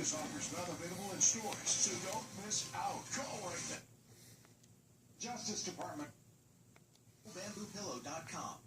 This offer's not available in stores, so don't miss out. Call right now. Justice Department. BambooPillow.com.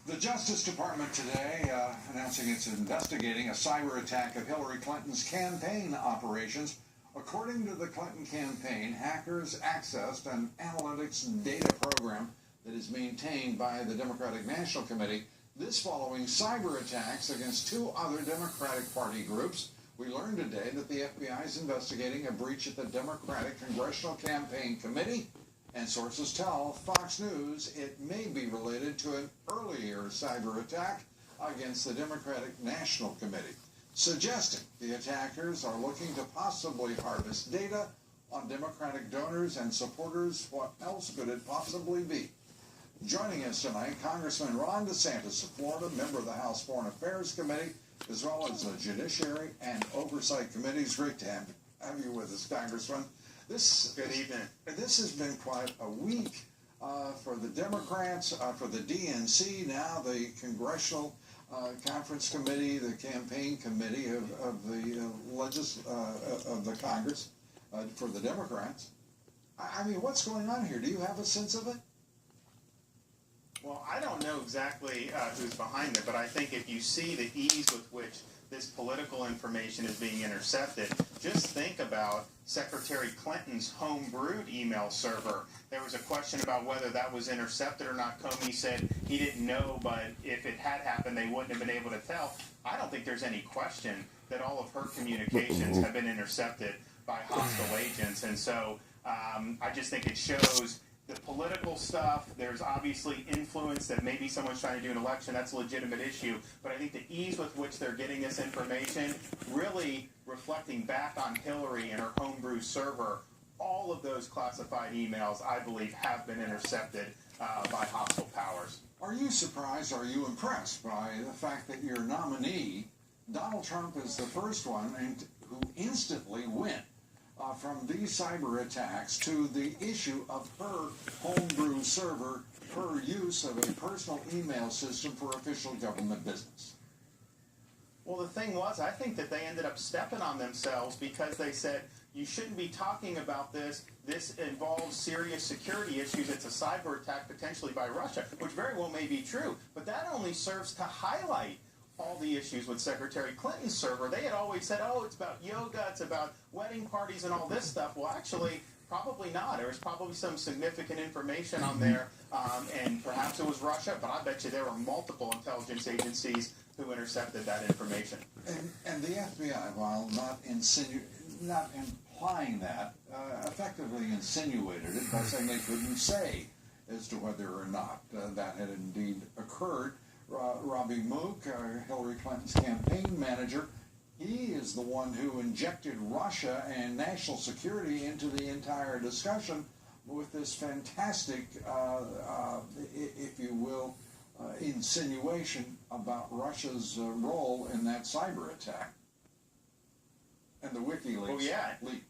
The Justice Department today announcing it's investigating a cyber attack of Hillary Clinton's campaign operations. According to the Clinton campaign, hackers accessed an analytics data program that is maintained by the Democratic National Committee. This following cyber attacks against two other Democratic Party groups. We learned today that the FBI is investigating a breach at the Democratic Congressional Campaign Committee, and sources tell Fox News it may be related to an earlier cyber attack against the Democratic National Committee, suggesting the attackers are looking to possibly harvest data on Democratic donors and supporters. What else could it possibly be? Joining us tonight, Congressman Ron DeSantis of Florida, member of the House Foreign Affairs Committee, as well as the Judiciary and Oversight Committees. Great to have you with us, Congressman. Good evening. This has been quite a week for the Democrats, for the DNC, now the Congressional Conference Committee, the Campaign Committee of the Congress for the Democrats. I mean, what's going on here? Do you have a sense of it? Well, I don't know exactly who's behind it, but I think if you see the ease with which this political information is being intercepted, just think about Secretary Clinton's home-brewed email server. There was a question about whether that was intercepted or not. Comey said he didn't know, but if it had happened, they wouldn't have been able to tell. I don't think there's any question that all of her communications have been intercepted by hostile agents. And so I just think it shows the political stuff. There's obviously influence that maybe someone's trying to do an election. That's a legitimate issue. But I think the ease with which they're getting this information, really reflecting back on Hillary and her homebrew server, all of those classified emails, I believe, have been intercepted by hostile powers. Are you surprised, are you impressed by the fact that your nominee, Donald Trump, is the first one who instantly went from these cyber attacks to the issue of her homebrew server, her use of a personal email system for official government business? Well, the thing was, I think that they ended up stepping on themselves because they said, you shouldn't be talking about this. This involves serious security issues. It's a cyber attack potentially by Russia, which very well may be true. But that only serves to highlight all the issues with Secretary Clinton's server. They had always said, oh, it's about yoga, it's about wedding parties and all this stuff. Well, actually, probably not. There was probably some significant information on there, and perhaps it was Russia, but I bet you there were multiple intelligence agencies who intercepted that information. And the FBI, while not implying that, effectively insinuated it by saying they couldn't say as to whether or not that had indeed occurred. Robbie Mook, Hillary Clinton's campaign manager, he is the one who injected Russia and national security into the entire discussion with this fantastic, if you will, insinuation about Russia's role in that cyber attack and the WikiLeaks leak.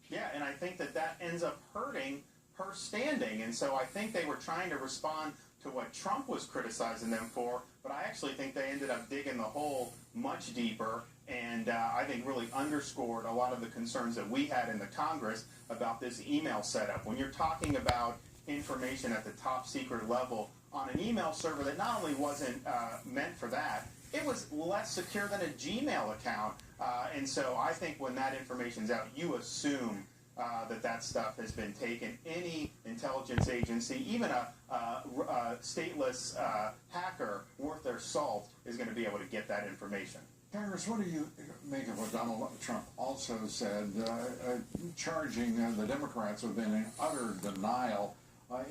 Yeah, and I think that ends up hurting her standing, and so I think they were trying to respond to what Trump was criticizing them for, but I actually think they ended up digging the hole much deeper, and I think really underscored a lot of the concerns that we had in the Congress about this email setup. When you're talking about information at the top secret level on an email server that not only wasn't meant for that, it was less secure than a Gmail account, and so I think when that information's out, you assume that stuff has been taken. Any intelligence agency, even a stateless hacker worth their salt, is going to be able to get that information. Congress, what do you make of what Donald Trump also said, charging the Democrats with being in utter denial,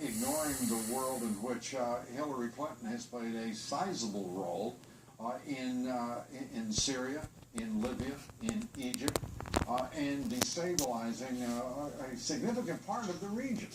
ignoring the world in which Hillary Clinton has played a sizable role in Syria, in Libya, in Egypt, and destabilizing a significant part of the region?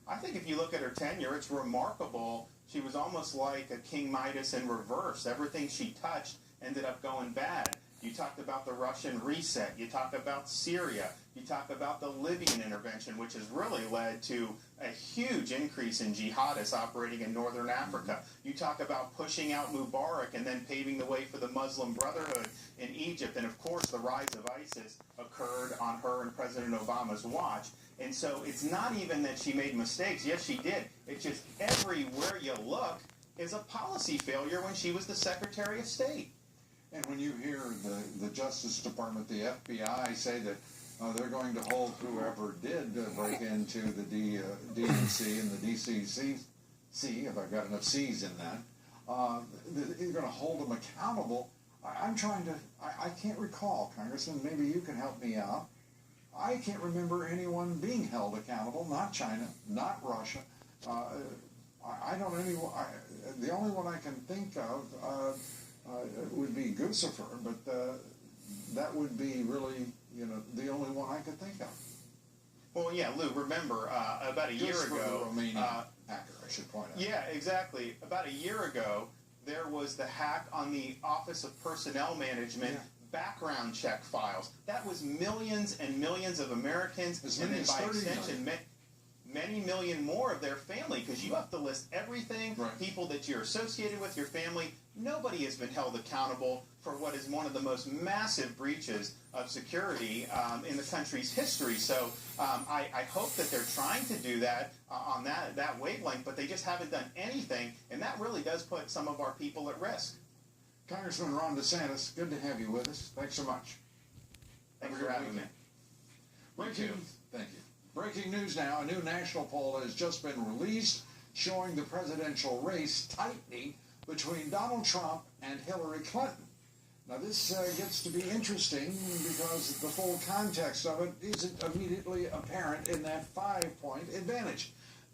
I think if you look at her tenure, it's remarkable. She was almost like a King Midas in reverse. Everything she touched ended up going bad. You talked about the Russian reset. You talk about Syria. You talk about the Libyan intervention, which has really led to a huge increase in jihadists operating in northern Africa. You talk about pushing out Mubarak and then paving the way for the Muslim Brotherhood in Egypt. And of course, the rise of ISIS occurred on her and President Obama's watch. And so it's not even that she made mistakes. Yes, she did. It's just everywhere you look is a policy failure when she was the Secretary of State. And when you hear the Justice Department, the FBI say that they're going to hold whoever did break into the DNC and the DCCC, if I've got enough C's in that, you're going to hold them accountable. I can't recall, Congressman, maybe you can help me out. I can't remember anyone being held accountable, not China, not Russia. The only one I can think of would be Guccifer, but that would be really, the only one I could think of. Well, yeah, Lou, remember, about a year ago... The Romanian hacker, I should point out. Yeah, exactly. About a year ago, there was the hack on the Office of Personnel Management background check files. That was millions and millions of Americans, and then by extension, many million more of their family, because you have to list everything, people that you're associated with, your family. Nobody has been held accountable for what is one of the most massive breaches of security in the country's history. So I hope that they're trying to do that on that wavelength, but they just haven't done anything, and that really does put some of our people at risk. Congressman Ron DeSantis, good to have you with us. Thanks so much. Thanks for having me. Thank you. Breaking news now. A new national poll has just been released showing the presidential race tightening between Donald Trump and Hillary Clinton. Now, this gets to be interesting because the full context of it isn't immediately apparent in that 5-point advantage.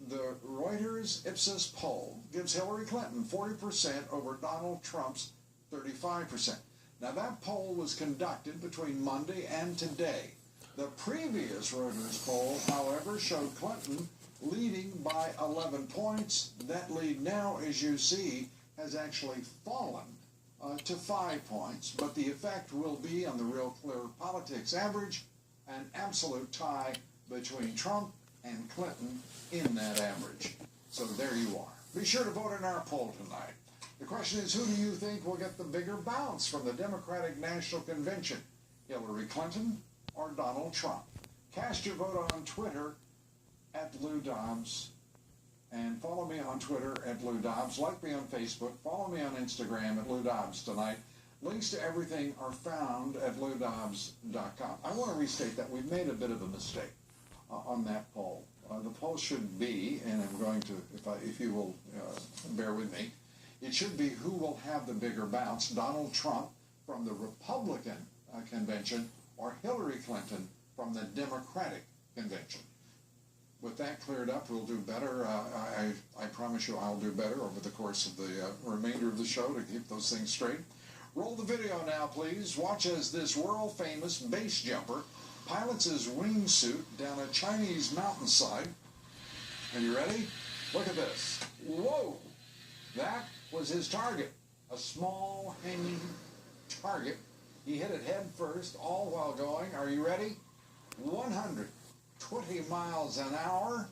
The Reuters Ipsos poll gives Hillary Clinton 40% over Donald Trump's 35%. Now, that poll was conducted between Monday and today. The previous Reuters poll, however, showed Clinton leading by 11 points. That lead now, as you see, has actually fallen to 5 points, but the effect will be on the Real Clear Politics average, an absolute tie between Trump and Clinton in that average. So there you are. Be sure to vote in our poll tonight. The question is, who do you think will get the bigger bounce from the Democratic National Convention, Hillary Clinton or Donald Trump? Cast your vote on Twitter at Lou Dobbs. And follow me on Twitter at Lou Dobbs. Like me on Facebook. Follow me on Instagram at Lou Dobbs tonight. Links to everything are found at loudobbs.com. I want to restate that we've made a bit of a mistake on that poll. The poll should be, and I'm going to, if you will bear with me, it should be who will have the bigger bounce, Donald Trump from the Republican convention or Hillary Clinton from the Democratic convention. With that cleared up, we'll do better. I promise you I'll do better over the course of the remainder of the show to keep those things straight. Roll the video now, please. Watch as this world-famous base jumper pilots his wingsuit down a Chinese mountainside. Are you ready? Look at this. Whoa! That was his target. A small hanging target. He hit it head first, all while going, are you ready? 120 miles an hour.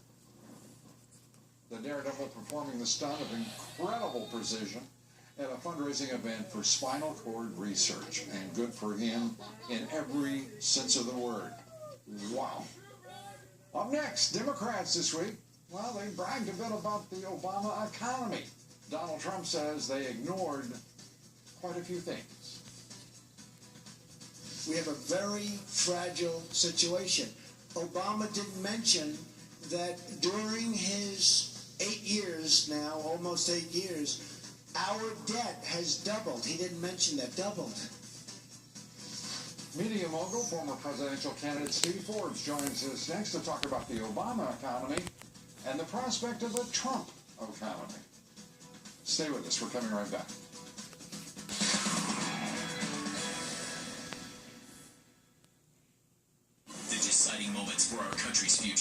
The daredevil performing the stunt of incredible precision at a fundraising event for spinal cord research. And good for him in every sense of the word. Wow. Up next, Democrats this week, well, they bragged a bit about the Obama economy. Donald Trump says they ignored quite a few things. We have a very fragile situation. Obama didn't mention that during his 8 years now, almost 8 years, our debt has doubled. He didn't mention that, doubled. Media mogul, former presidential candidate Steve Forbes joins us next to talk about the Obama economy and the prospect of a Trump economy. Stay with us. We're coming right back.